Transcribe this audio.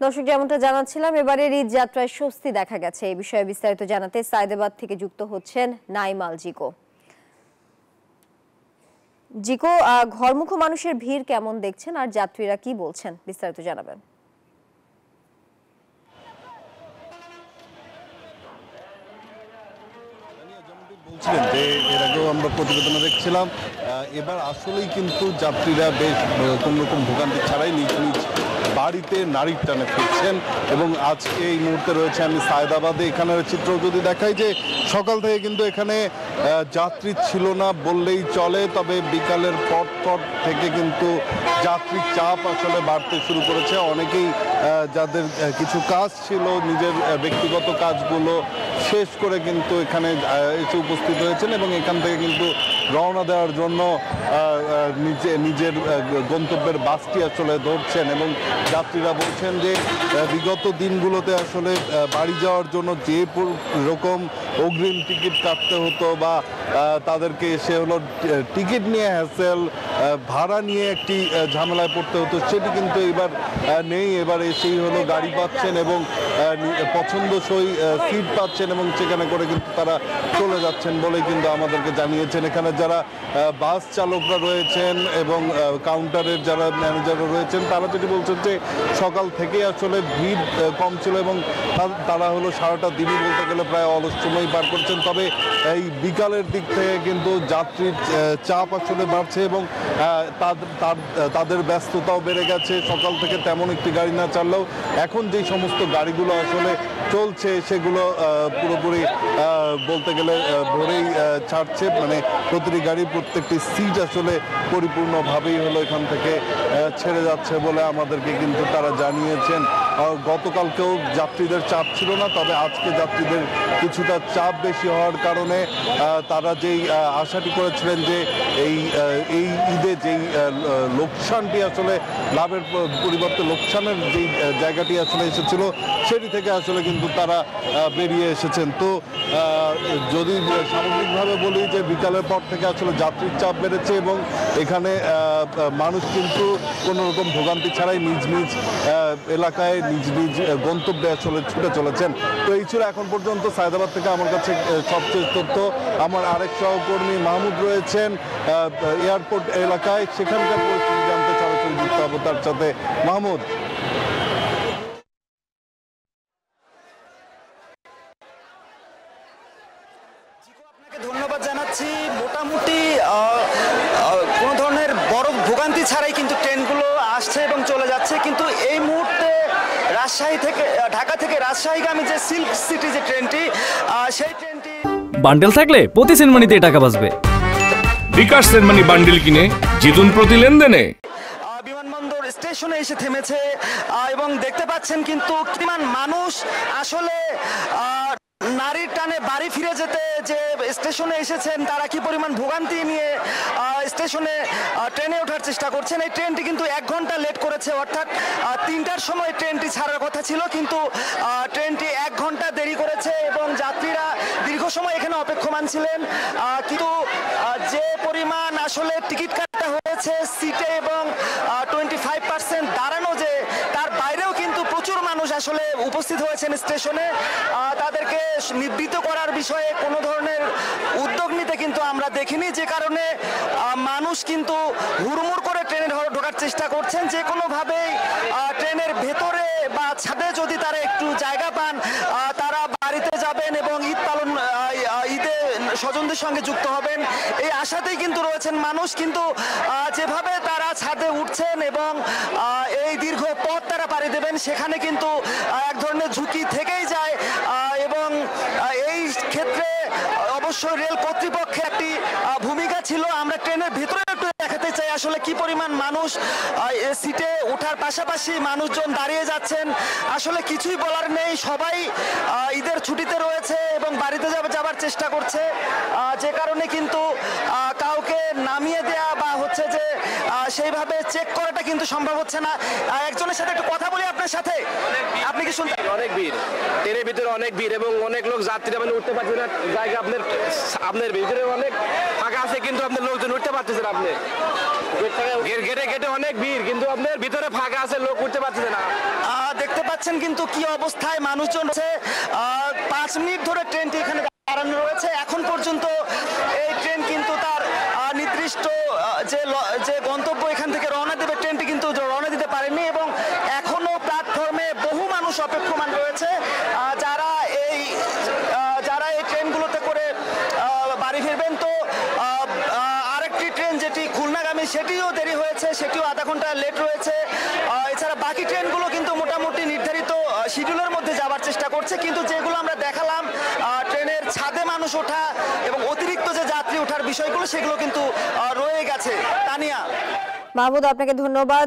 দর্শক যেমনটা জানাচ্ছিলাম, এবারের ঈদ যাত্রায় স্বস্তি দেখা গেছে। এই বিষয়ে বিস্তারিত জানাতে সায়েদাবাদ থেকে যুক্ত হচ্ছেন নাইমাল জিকো। জিকো, ঘরমুখো মানুষের ভিড় কেমন দেখছেন আর যাত্রীরা কি বলছেন, বিস্তারিত জানাবেন। বলছিলেন যে এর আগেও আমরা প্রতিবেদনে দেখছিলাম, এবার আসলেই কিন্তু যাত্রীরা বেশ কোনো রকম ভোগান্তি ছাড়াই নিজ নিজ বাড়িতে নারীর টানে ফিরছেন। এবং আজকে এই মুহূর্তে রয়েছে আমি সায়েদাবাদে। এখানের চিত্র যদি দেখাই যে সকাল থেকে কিন্তু এখানে যাত্রী ছিল না বললেই চলে, তবে বিকালের পর থেকে কিন্তু যাত্রীর চাপ আসলে বাড়তে শুরু করেছে। অনেকেই যাদের কিছু কাজ ছিল, নিজের ব্যক্তিগত কাজগুলো শেষ করে কিন্তু এখানে এসে উপস্থিত হয়েছেন এবং এখান থেকে কিন্তু রওনা দেওয়ার জন্য নিজের গন্তব্যের বাসটি আসলে ধরছেন। এবং যাত্রীরা বলছেন যে বিগত দিনগুলোতে আসলে বাড়ি যাওয়ার জন্য যে রকম অগ্রিম টিকিট কাটতে হতো বা তাদেরকে এসে হলো টিকিট নিয়ে হ্যাসেল, ভাড়া নিয়ে একটি ঝামেলায় পড়তে হতো, সেটি কিন্তু এবার নেই। এবার এসেই হলো গাড়ি পাচ্ছেন এবং পছন্দসই সিট পাচ্ছেন এবং সেখানে করে কিন্তু তারা চলে যাচ্ছেন বলে কিন্তু আমাদেরকে জানিয়েছেন। এখানে যারা বাস চালকরা রয়েছেন এবং কাউন্টারের যারা ম্যানেজাররা রয়েছেন, তারা যেটি বলছেন যে সকাল থেকে আসলে ভিড় কম ছিল এবং তারা হলো সারাটা দিনই বলতে গেলে প্রায় অলস সময় পার করছেন। তবে এই বিকালের দিক থেকে কিন্তু যাত্রীর চাপ আসলে বাড়ছে এবং তাদের ব্যস্ততাও বেড়ে গেছে। সকাল থেকে তেমন একটি গাড়ি না চাললেও এখন যেই সমস্ত গাড়িগুলো আসলে চলছে সেগুলো পুরোপুরি বলতে গেলে ভোরেই ছাড়ছে। মানে প্রতিটি গাড়ি প্রত্যেকটি সিট আসলে পরিপূর্ণভাবেই হলো এখান থেকে ছেড়ে যাচ্ছে বলে আমাদেরকে কিন্তু তারা জানিয়েছেন। গতকালকেও যাত্রীদের চাপ ছিল না, তবে আজকে যাত্রীদের কিছুটা চাপ বেশি হওয়ার কারণে তারা যেই আশাটি করেছিলেন যে এই ঈদে যেই লোকসানটি আসলে লাভের পরিবর্তে লোকসানের যেই জায়গাটি আসলে এসেছিল সেটি থেকে আসলে কিন্তু তারা বেরিয়ে এসেছেন। তো যদি সামগ্রিকভাবে বলি যে বিকালের পর থেকে আসলে যাত্রীর চাপ বেড়েছে এবং এখানে মানুষ কিন্তু কোনো রকম ভোগান্তি ছাড়াই নিজ নিজ এলাকায় নিজ নিজ গন্তব্যে আসলে ছুটে চলেছেন। তো এই ছিল এখন পর্যন্ত সায়েদাবাদ থেকে আমার কাছে সবচেয়ে তথ্য। আমার আরেক সহকর্মী মাহমুদ রয়েছেন এয়ারপোর্ট এলাকায়, সেখানকার পরিস্থিতি জানতে সরাসরি যুক্ত হবো তার সাথে। মাহমুদ। ধন্যবাদ জানাচ্ছি। মোটামুটি কোনো ধরনের বড় ভোগান্তি ছাড়াই কিন্তু ট্রেনগুলো আসছে এবং চলে যাচ্ছে। কিন্তু এই মুহূর্তে ঢাকা থেকে রাজশাহীগামী যে সিল্ক সিটি যে ট্রেনটি, সেই ট্রেনটি বান্ডেল থাকলে প্রতি সেনমানিতে টাকা বাঁচবে। বিকাশ সেনমানি বান্ডেল কিনে জিতুন প্রতি লেনদেনে। বিমানবন্দর স্টেশনে এসে থেমেছে এবং দেখতে পাচ্ছেন কিন্তু কিমান মানুষ আসলে নারীর টানে বাড়ি ফিরে যেতে যে স্টেশনে এসেছেন, তারা কি পরিমাণ ভোগান্তি নিয়ে স্টেশনে ট্রেনে ওঠার চেষ্টা করছেন। এই ট্রেনটি কিন্তু 1 ঘন্টা লেট করেছে, অর্থাৎ 3টার সময় ট্রেনটি ছাড়ার কথা ছিল, কিন্তু ট্রেনটি 1 ঘন্টা দেরি করেছে এবং যাত্রীরা দীর্ঘ সময় এখানে অপেক্ষমান ছিলেন। কিন্তু যে পরিমাণ আসলে টিকিট কাটা হয়েছে সিটে এবং 25% দাঁড়ানো, যে তার বাইরেও কিন্তু প্রচুর মানুষ আসলে উপস্থিত হয়েছেন স্টেশনে। তাদেরকে নিবৃত্ত করার বিষয়ে কোনো ধরনের উদ্যোগ নিতে কিন্তু আমরা দেখিনি, যে কারণে মানুষ কিন্তু হুড়মুড় করে ট্রেনে ঢোকার চেষ্টা করছেন। যে কোনোভাবেই ট্রেনের ভেতরে বা ছাদে যদি তারা একটু জায়গা পান, তারা বাড়িতে যাবেন এবং ঈদে স্বজনদের সঙ্গে যুক্ত হবেন, এই আশাতেই কিন্তু রয়েছেন মানুষ। কিন্তু যেভাবে তারা ছাদে উঠছেন এবং এই দীর্ঘ পথ তারা পাড়ি দেবেন, সেখানে কিন্তু এক ধরনের ঝুঁকি থেকেই যায় এবং এই ক্ষেত্রে অবশ্যই রেল কর্তৃপক্ষের একটি ভূমিকা ছিল। আমরা ট্রেনের ভিতরে একটু দেখাতে চাই আসলে কি পরিমাণ মানুষ সিটে ওঠার পাশাপাশি মানুষজন দাঁড়িয়ে যাচ্ছেন। আসলে কিছুই বলার নেই, সবাই ঈদের ছুটিতে রয়েছে এবং বাড়িতে যাবার চেষ্টা করছে, যে কারণে কিন্তু কাউকে নামিয়ে দেয়া বা হচ্ছে যে সেইভাবে চেক করাটা কিন্তু সম্ভব হচ্ছে না। একজনের সাথে একটু কথা বলি আপনার সাথে। আপনি কি শুনতে? অনেক ভিড়, ট্রেনের ভিতরে অনেক ভিড় এবং অনেক লোক যাত্রীরা মানে উঠতে পারছে না। জায়গা আপনার ভিতরে অনেক ফাঁকা আছে কিন্তু আপনার লোকজন উঠতে পারতেছেন। আপনি গেটে অনেক ভিড় কিন্তু আপনার ভিতরে ফাঁকা আছে, লোক উঠতে পারতেছে না। দেখতে পাচ্ছেন কিন্তু কি অবস্থায় মানুষজন আছে। 5 মিনিট ধরে ট্রেনটি এখানে দাঁড়ানো রয়েছে। এখন পর্যন্ত এই ট্রেন কিন্তু তার নির্দিষ্ট যে গন্তব্য এখান থেকে রওনা দেবে ট্রেনটি কিন্তু রওনা দিতে পারেনি এবং এখনো প্ল্যাটফর্মে বহু মানুষ অপেক্ষমান রয়েছে যারা এই ট্রেনগুলোতে করে বাড়ি ফিরবেন। তো আরেকটি ট্রেন যেটি খুলনাগামী সেটিও দেরি হয়েছে, সেটিও আধা ঘন্টা লেট রয়েছে। এছাড়া বাকি ট্রেনগুলো কিন্তু মোটামুটি নির্ধারিত শিডিউলের মধ্যে যাওয়ার চেষ্টা করছে, কিন্তু যেগুলো আমরা দেখালাম ট্রেনের ছাদে মানুষ ওঠা এবং অতিরিক্ত যে যাত্রী ওঠার বিষয়গুলো সেগুলো কিন্তু রয়ে গেছে। তানিয়া, মাহমুদ আপনাকে ধন্যবাদ।